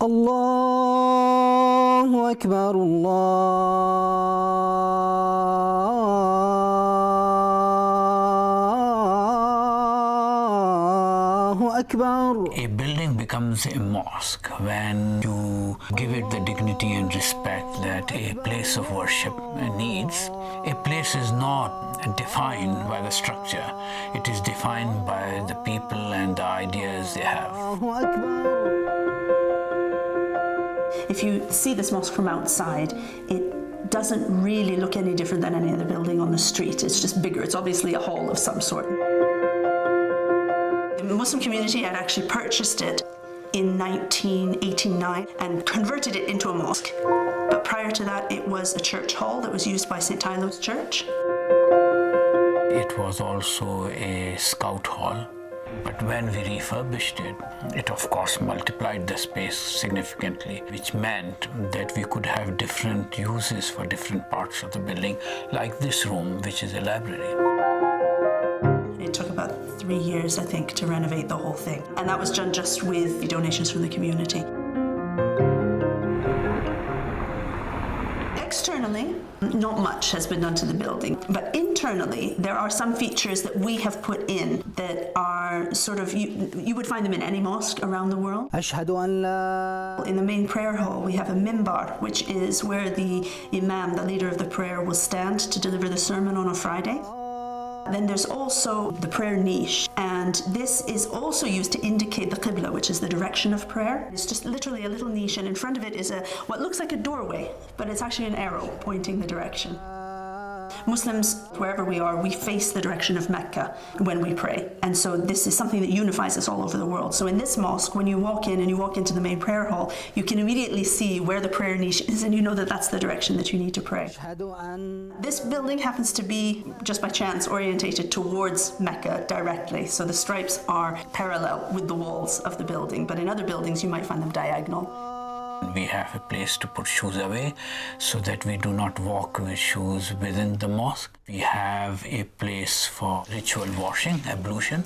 الله أكبر الله أكبر. A building becomes a mosque when you give it the dignity and respect that a place of worship needs. A place is not defined by the structure, it is defined by the people and the ideas they have. If you see this mosque from outside, it doesn't really look any different than any other building on the street. It's just bigger. It's obviously a hall of some sort. The Muslim community had actually purchased it in 1989 and converted it into a mosque. But prior to that, it was a church hall that was used by St. Tylo's Church. It was also a scout hall. But when we refurbished it, it of course multiplied the space significantly, which meant that we could have different uses for different parts of the building, like this room, which is a library. It took about 3 years, I think, to renovate the whole thing. And that was done just with donations from the community. Externally, not much has been done to the building, but internally, there are some features that we have put in that are sort of, you would find them in any mosque around the world. أشهد أن لا. In the main prayer hall, we have a mimbar, which is where the imam, the leader of the prayer, will stand to deliver the sermon on a Friday. Then there's also the prayer niche, and this is also used to indicate the qibla, which is the direction of prayer. It's just literally a little niche, and in front of it is what looks like a doorway, but it's actually an arrow pointing the direction. Muslims, wherever we are, we face the direction of Mecca when we pray. And so this is something that unifies us all over the world. So in this mosque, when you walk in and you walk into the main prayer hall, you can immediately see where the prayer niche is, and you know that that's the direction that you need to pray. This building happens to be, just by chance, orientated towards Mecca directly. So the stripes are parallel with the walls of the building, but in other buildings you might find them diagonal. We have a place to put shoes away so that we do not walk with shoes within the mosque. We have a place for ritual washing, ablution.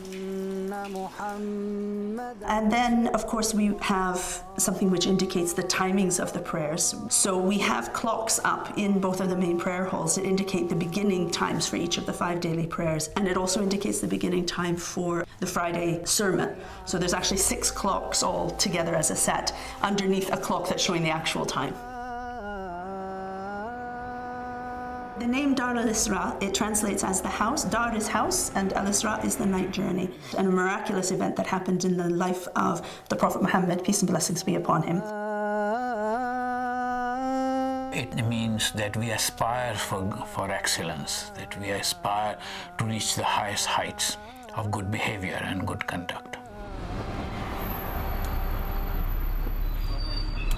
And then, of course, we have something which indicates the timings of the prayers. So we have clocks up in both of the main prayer halls that indicate the beginning times for each of the 5 daily prayers. And it also indicates the beginning time for the Friday sermon. So there's actually 6 clocks all together as a set underneath a clock that's showing the actual time. The name Dar Ul-Isra, it translates as the house. Dar is house, and Al-Isra is the night journey. And a miraculous event that happened in the life of the Prophet Muhammad, peace and blessings be upon him. It means that we aspire for excellence, that we aspire to reach the highest heights of good behavior and good conduct.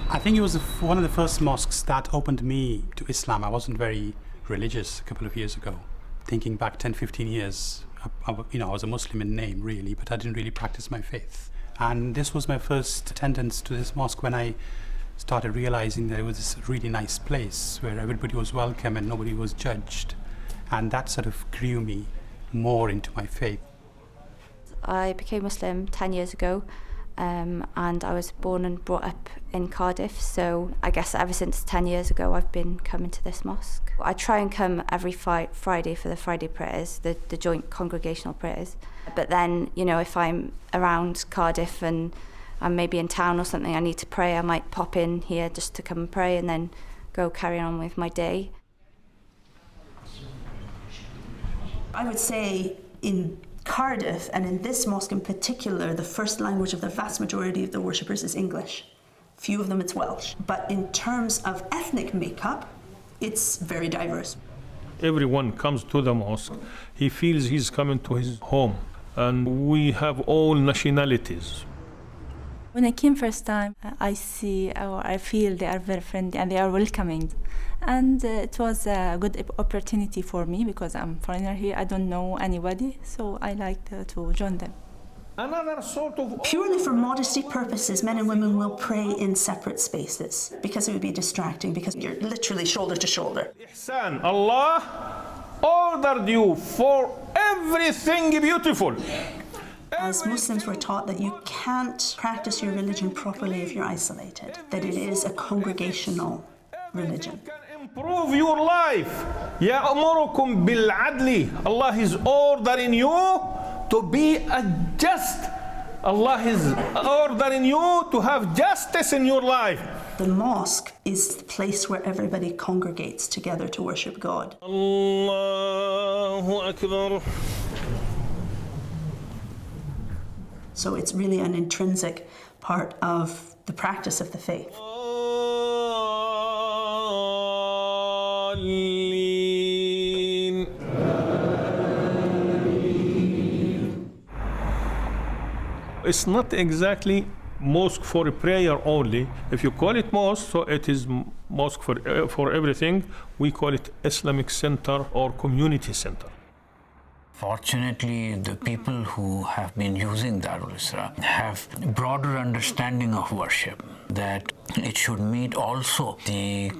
I think it was one of the first mosques that opened me to Islam. I wasn't very religious a couple of years ago. Thinking back 10, 15 years, I was a Muslim in name, really, but I didn't really practice my faith. And this was my first attendance to this mosque when I started realizing that it was this really nice place where everybody was welcome and nobody was judged. And that sort of grew me more into my faith. I became Muslim 10 years ago. And I was born and brought up in Cardiff, so I guess ever since 10 years ago I've been coming to this mosque. I try and come every Friday for the Friday prayers, the joint congregational prayers. But then, if I'm around Cardiff and I'm maybe in town or something, I need to pray, I might pop in here just to come and pray and then go carry on with my day. I would say in Cardiff, and in this mosque in particular, the first language of the vast majority of the worshippers is English. Few of them it's Welsh. But in terms of ethnic makeup, it's very diverse. Everyone comes to the mosque, he feels he's coming to his home, and we have all nationalities. When I came first time, I feel they are very friendly and they are welcoming. And it was a good opportunity for me because I'm a foreigner here, I don't know anybody, so I like to join them. Another sort of... Purely for modesty purposes, men and women will pray in separate spaces because it would be distracting, because you're literally shoulder to shoulder. Ihsan, Allah ordered you for everything beautiful. As Muslims, we're taught that you can't practice your religion properly if you're isolated, that it is a congregational religion. Improve your life. يأمركم بالعدل. Allah is ordering you to be a just. Allah is ordering you to have justice in your life. The mosque is the place where everybody congregates together to worship God. Allahu Akbar. So it's really an intrinsic part of the practice of the faith. It's not exactly mosque for prayer only. If you call it mosque, so it is mosque for everything. We call it Islamic center or community center. Fortunately, the people who have been using Dar Ul-Isra have a broader understanding of worship, that it should meet also the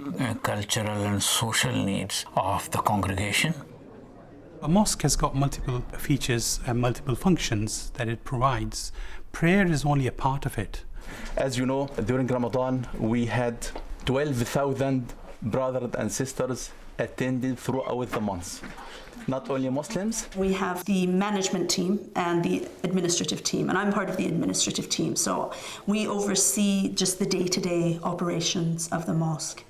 cultural and social needs of the congregation. A mosque has got multiple features and multiple functions that it provides. Prayer is only a part of it. As you know, during Ramadan, we had 12,000 brothers and sisters attending throughout the months. Not only Muslims. We have the management team and the administrative team, and I'm part of the administrative team, so we oversee just the day-to-day operations of the mosque.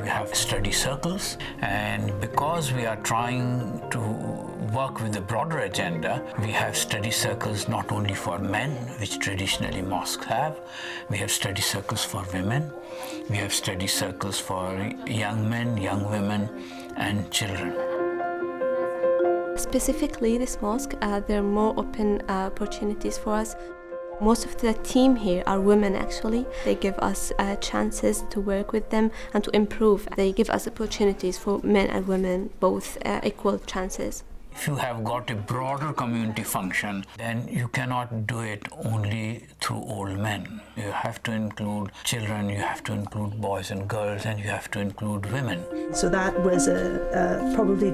We have study circles, and because we are trying to work with a broader agenda, we have study circles not only for men, which traditionally mosques have, we have study circles for women, we have study circles for young men, young women, and children. Specifically, this mosque, there are more open opportunities for us. Most of the team here are women actually. They give us chances to work with them and to improve. They give us opportunities for men and women, both equal chances. If you have got a broader community function, then you cannot do it only through old men. You have to include children, you have to include boys and girls, and you have to include women. So that was probably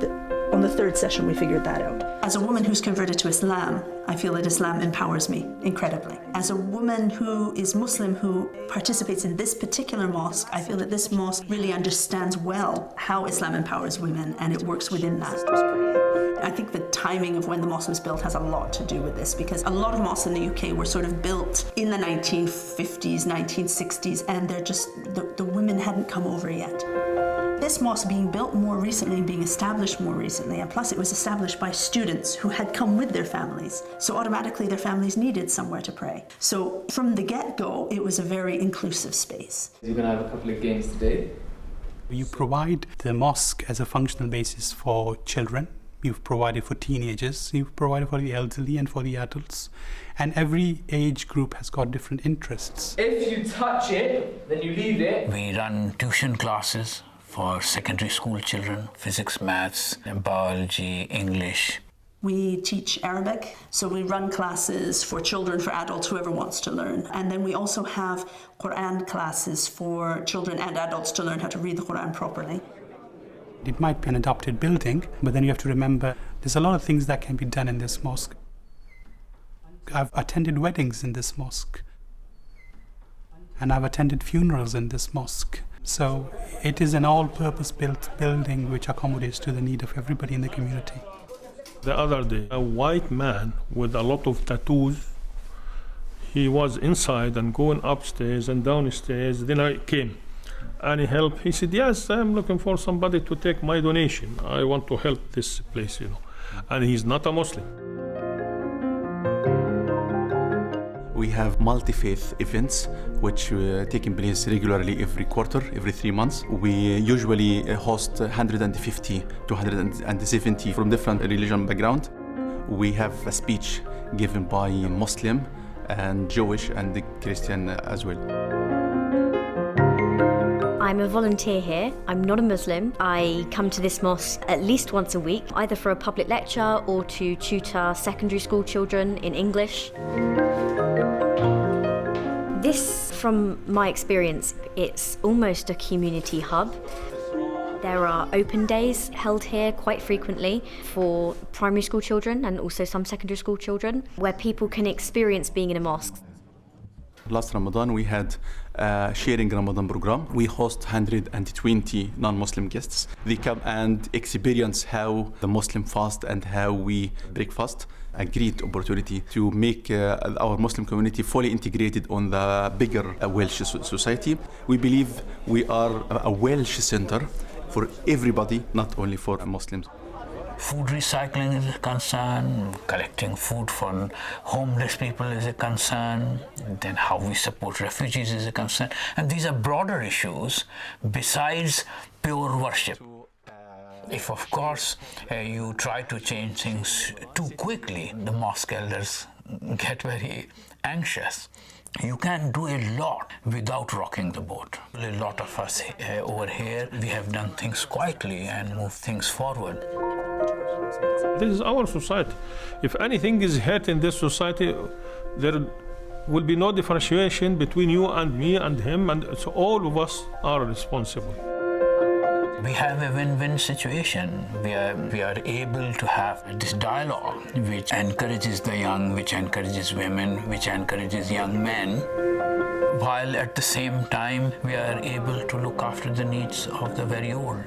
on the third session we figured that out. As a woman who's converted to Islam, I feel that Islam empowers me incredibly. As a woman who is Muslim who participates in this particular mosque, I feel that this mosque really understands well how Islam empowers women, and it works within that. I think the timing of when the mosque was built has a lot to do with this, because a lot of mosques in the UK were sort of built in the 1950s, 1960s, and they're just, the women hadn't come over yet. This mosque being built more recently and being established more recently, and plus it was established by students who had come with their families, so automatically their families needed somewhere to pray. So from the get-go, it was a very inclusive space. You're going to have a couple of games today. You provide the mosque as a functional basis for children. You've provided for teenagers, you've provided for the elderly and for the adults. And every age group has got different interests. If you touch it, then you leave it. We run tuition classes for secondary school children, physics, maths, biology, English. We teach Arabic, so we run classes for children, for adults, whoever wants to learn. And then we also have Quran classes for children and adults to learn how to read the Quran properly. It might be an adopted building, but then you have to remember there's a lot of things that can be done in this mosque. I've attended weddings in this mosque, and I've attended funerals in this mosque. So it is an all-purpose built building which accommodates to the need of everybody in the community. The other day, a white man with a lot of tattoos, he was inside and going upstairs and downstairs. Then I came. Any help? He said, yes, I'm looking for somebody to take my donation. I want to help this place, And he's not a Muslim. We have multi-faith events which taking place regularly every quarter, every 3 months. We usually host 150 to 170 from different religion background. We have a speech given by Muslim and Jewish and Christian as well. I'm a volunteer here. I'm not a Muslim. I come to this mosque at least once a week, either for a public lecture or to tutor secondary school children in English. This, from my experience, it's almost a community hub. There are open days held here quite frequently for primary school children and also some secondary school children, where people can experience being in a mosque. Last Ramadan, we had a sharing Ramadan program. We host 120 non-Muslim guests. They come and experience how the Muslim fast and how we break fast. A great opportunity to make our Muslim community fully integrated on the bigger Welsh society. We believe we are a Welsh center for everybody, not only for Muslims. Food recycling is a concern, collecting food for homeless people is a concern, then how we support refugees is a concern. And these are broader issues besides pure worship. If, of course, you try to change things too quickly, the mosque elders get very anxious. You can do a lot without rocking the boat. A lot of us over here, we have done things quietly and moved things forward. This is our society. If anything is hurt in this society, there will be no differentiation between you and me and him, and so all of us are responsible. We have a win-win situation. We are able to have this dialogue which encourages the young, which encourages women, which encourages young men, while at the same time we are able to look after the needs of the very old.